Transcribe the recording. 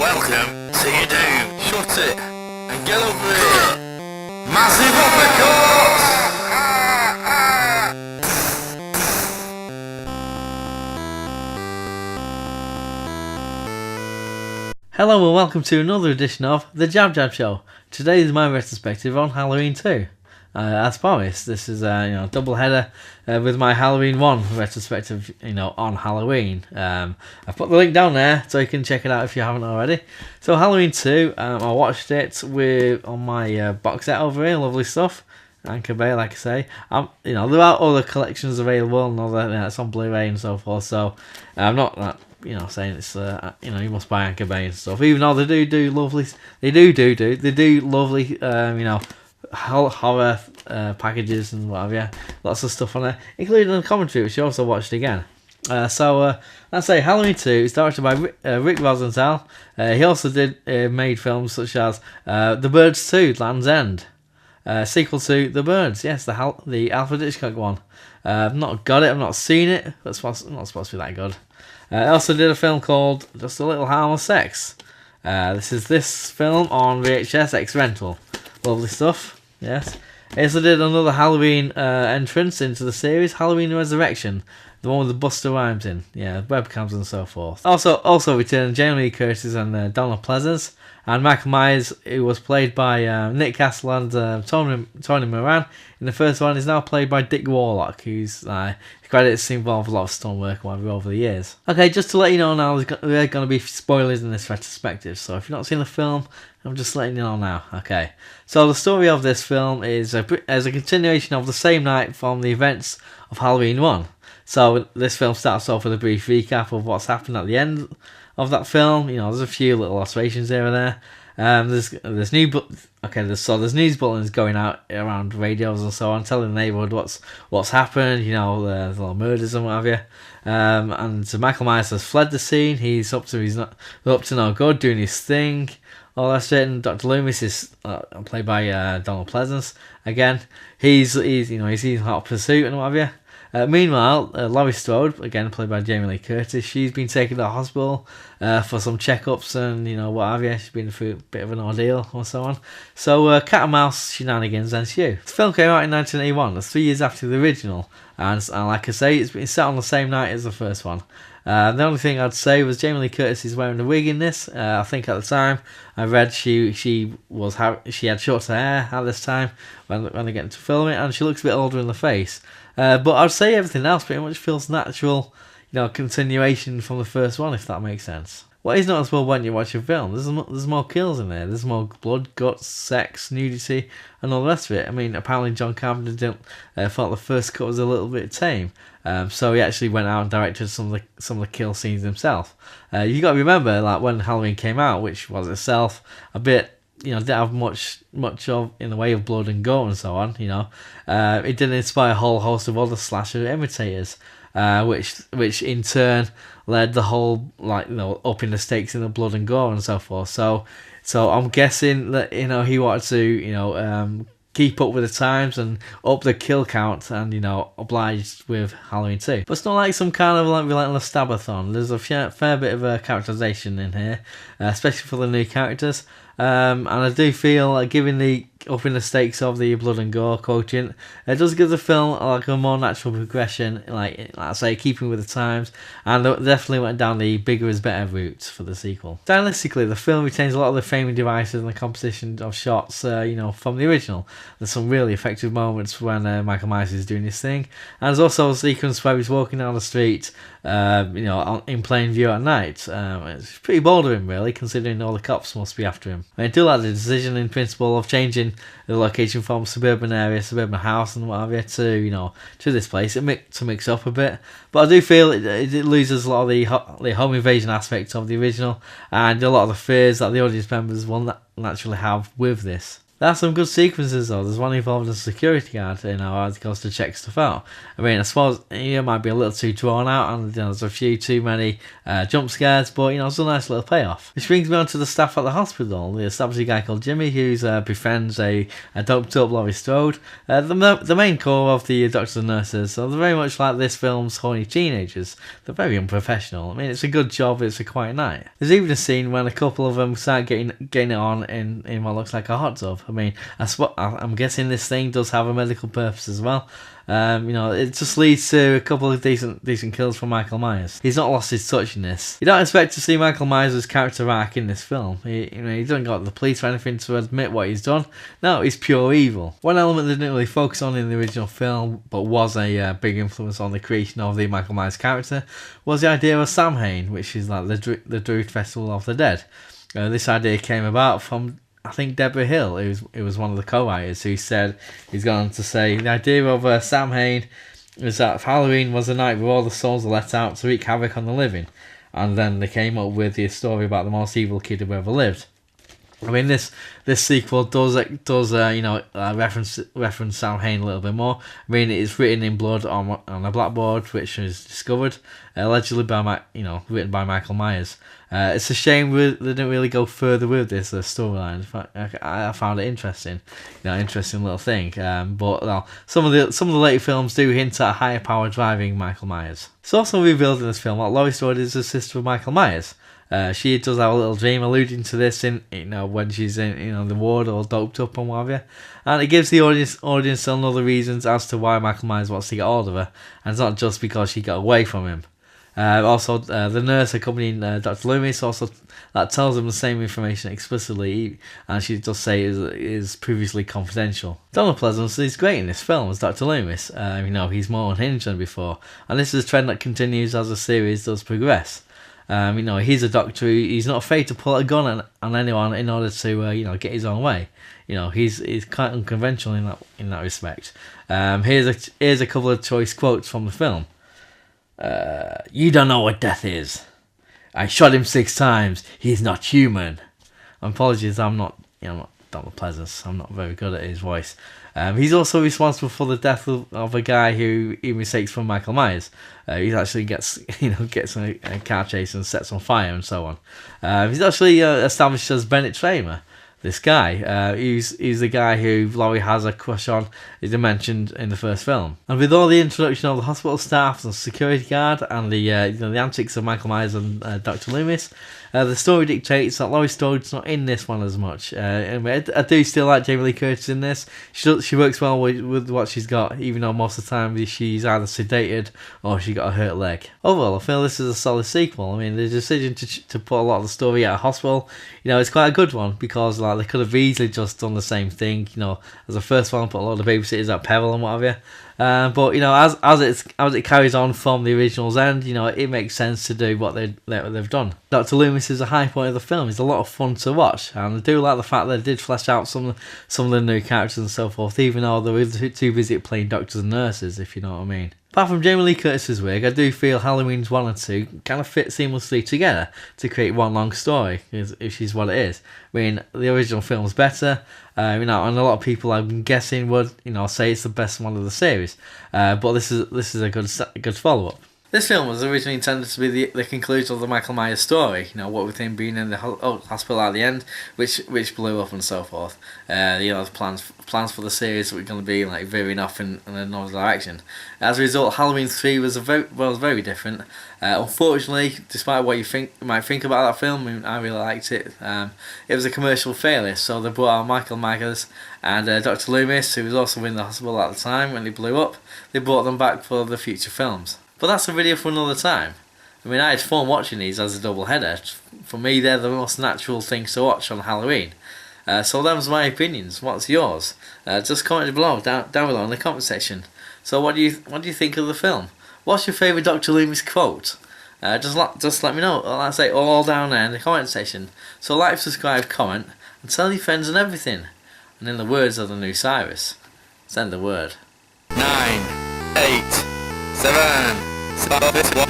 Welcome to your doom. Shut it and get over here. Massive uppercut! Hello and welcome to another edition of the JabJab Show. Today is my retrospective on Halloween 2. As promised, this is a double header with my Halloween 1 retrospective, on Halloween. I've put the link down there so you can check it out if you haven't already. So Halloween 2, I watched it on my box set over here, lovely stuff. Anchor Bay, like I say. There are other collections available and all that. It's on Blu-ray and so forth. So I'm not that. Saying it's you must buy Anchor Bay and stuff. Even though they do lovely, horror packages and whatever. Yeah, lots of stuff on there, including the commentary, which I also watched again. Let's say Halloween 2 is directed by Rick Rosenthal. He also made films such as The Birds 2, Land's End, sequel to The Birds. Yes, the Alfred Hitchcock one. I've not got it. I've not seen it. It's not supposed to be that good. I also did a film called Just a Little Harmless Sex. This film on VHS X Rental. Lovely stuff. Yes. I also did another Halloween entrance into the series, Halloween Resurrection, the one with the Buster Rhymes in. Yeah, webcams and so forth. Also returned Jamie Lee Curtis and Donald Pleasence. And Michael Myers, who was played by Nick Castle and Tony Moran in the first one, is now played by Dick Warlock, who's credits involved a lot of stonework over the years. Okay, just to let you know now, there are going to be spoilers in this retrospective, so if you've not seen the film, I'm just letting you know now. Okay, so the story of this film is as a continuation of the same night from the events of Halloween 1. So this film starts off with a brief recap of what's happened at the end of that film. There's a few little illustrations here and there. There's news bulletins going out around radios and so on, telling the neighbourhood what's happened. There's a lot of murders and what have you. And so Michael Myers has fled the scene. He's up to no good, doing his thing. All that shit. And Dr. Loomis is played by Donald Pleasence again. He's in hot pursuit and what have you. Meanwhile, Laurie Strode, again played by Jamie Lee Curtis, she's been taken to the hospital for some checkups and what have you. She's been through a bit of an ordeal and so on. So cat and mouse shenanigans ensue. The film came out in 1981. That's 3 years after the original, and like I say, it's been set on the same night as the first one. The only thing I'd say was Jamie Lee Curtis is wearing a wig in this. I think at the time I read she had shorter hair at this time when they get to film it, and she looks a bit older in the face. But I'd say everything else pretty much feels natural, continuation from the first one, if that makes sense. What is noticeable when you watch a film, there's more kills in there. There's more blood, guts, sex, nudity, and all the rest of it. I mean, apparently John Carpenter thought the first cut was a little bit tame, so he actually went out and directed some of the kill scenes himself. You got to remember, like when Halloween came out, which was itself a bit, didn't have much of in the way of blood and gore and so on. It did inspire a whole host of other slasher imitators, which in turn led the whole upping the stakes in the blood and gore and so forth. So I'm guessing that he wanted to keep up with the times and up the kill count and obliged with Halloween 2. But it's not like some kind of relentless stabathon. There's a fair bit of characterization in here, especially for the new characters. And I do feel like given the upping the stakes of the blood and gore quotient, it does give the film a more natural progression, like I say, keeping with the times, and they definitely went down the bigger is better route for the sequel. Stylistically, the film retains a lot of the framing devices and the composition of shots, from the original. There's some really effective moments when Michael Myers is doing his thing, and there's also a sequence where he's walking down the street, in plain view at night. It's pretty bold of him, really, considering all the cops must be after him. I do like the decision in principle of changing the location from suburban house and what have you to this place to mix up a bit, but I do feel it loses a lot of the home invasion aspect of the original and a lot of the fears that the audience members will naturally have with this. There are some good sequences though. There's one involving a security guard, as he goes to check stuff out. I mean, I suppose it might be a little too drawn out, and there's a few too many jump scares, but it's a nice little payoff. Which brings me on to the staff at the hospital. They establish a guy called Jimmy who's befriends a doped up Laurie Strode. The main core of the doctors and nurses, so they're very much like this film's horny teenagers. They're very unprofessional. I mean, it's a good job, it's a quiet night. There's even a scene when a couple of them start getting it on in what looks like a hot tub. I mean, I'm guessing this thing does have a medical purpose as well. It just leads to a couple of decent kills from Michael Myers. He's not lost his touch in this. You don't expect to see Michael Myers' character arc in this film. He doesn't got the police or anything to admit what he's done. No, he's pure evil. One element they didn't really focus on in the original film, but was a big influence on the creation of the Michael Myers character, was the idea of Samhain, which is like the Druid Festival of the Dead. This idea came about from, I think, Deborah Hill. It was one of the co-writers who said, he's gone on to say, the idea of Samhain is that Halloween was a night where all the souls are let out to wreak havoc on the living, and then they came up with the story about the most evil kid who ever lived. I mean, this sequel does reference Samhain a little bit more. I mean, it's written in blood on a blackboard, which was discovered allegedly by written by Michael Myers. It's a shame they didn't really go further with this storyline. In fact, I found it interesting, interesting little thing. But some of the later films do hint at a higher power driving Michael Myers. It's also revealed in this film that Laurie Strode is the sister of Michael Myers. She does have a little dream alluding to this in when she's in the ward all doped up and what have you, and it gives the audience another reasons as to why Michael Myers wants to get hold of her, and it's not just because she got away from him. The nurse accompanying Dr. Loomis also tells him the same information explicitly, and she does say it is previously confidential. Donald Pleasence is great in this film as Dr. Loomis. He's more unhinged than before, and this is a trend that continues as the series does progress. He's a doctor. He's not afraid to pull a gun on anyone in order to get his own way. He's quite unconventional in that respect. Here's a couple of choice quotes from the film. You don't know what death is. I shot him 6 times. He's not human. Apologies, I'm not Donald Pleasence. I'm not very good at his voice. He's also responsible for the death of a guy who he mistakes for Michael Myers. He actually gets a car chase and sets on fire and so on. He's actually established as Bennett Tramer. This guy, he's the guy who Laurie has a crush on, is mentioned in the first film. And with all the introduction of the hospital staff, the security guard, and the antics of Michael Myers and Dr. Loomis, the story dictates that Laurie Strode's not in this one as much. I do still like Jamie Lee Curtis in this. She works well with what she's got, even though most of the time she's either sedated or she got a hurt leg. Overall, I feel this is a solid sequel. I mean, the decision to put a lot of the story at a hospital, it's quite a good one, because they could have easily just done the same thing, as the first one, put a lot of babysitters at peril and what have you. But as it carries on from the original's end, it makes sense to do what they've done. Dr. Loomis is a high point of the film. It's a lot of fun to watch, and I do like the fact that they did flesh out some of the new characters and so forth, even though they were too busy playing doctors and nurses, if you know what I mean. Apart from Jamie Lee Curtis's wig, I do feel Halloween's 1 and 2 kind of fit seamlessly together to create one long story, which is what it is. I mean, the original film's better, and a lot of people, I'm guessing, would say it's the best one of the series. But this is a good follow-up. This film was originally intended to be the conclusion of the Michael Myers story, what with him being in the hospital at the end, which blew up and so forth. The plans for the series were going to be veering off in another direction. As a result, Halloween 3 was very different. Unfortunately, despite what you might think about that film, I really liked it. It was a commercial failure, so they brought out Michael Myers and Dr. Loomis, who was also in the hospital at the time when he blew up. They brought them back for the future films. But that's a video for another time. I mean, I had fun watching these as a double header. For me, they're the most natural things to watch on Halloween. So them's my opinions. What's yours? Just comment below, down below in the comment section. So what do you think of the film? What's your favourite Dr. Loomis quote? Just let me know. Like I say, all down there in the comment section. So like, subscribe, comment, and tell your friends and everything. And in the words of the new Cyrus, send the word. 9, 8, 7, 6, 5, 4, 3, 2, 1.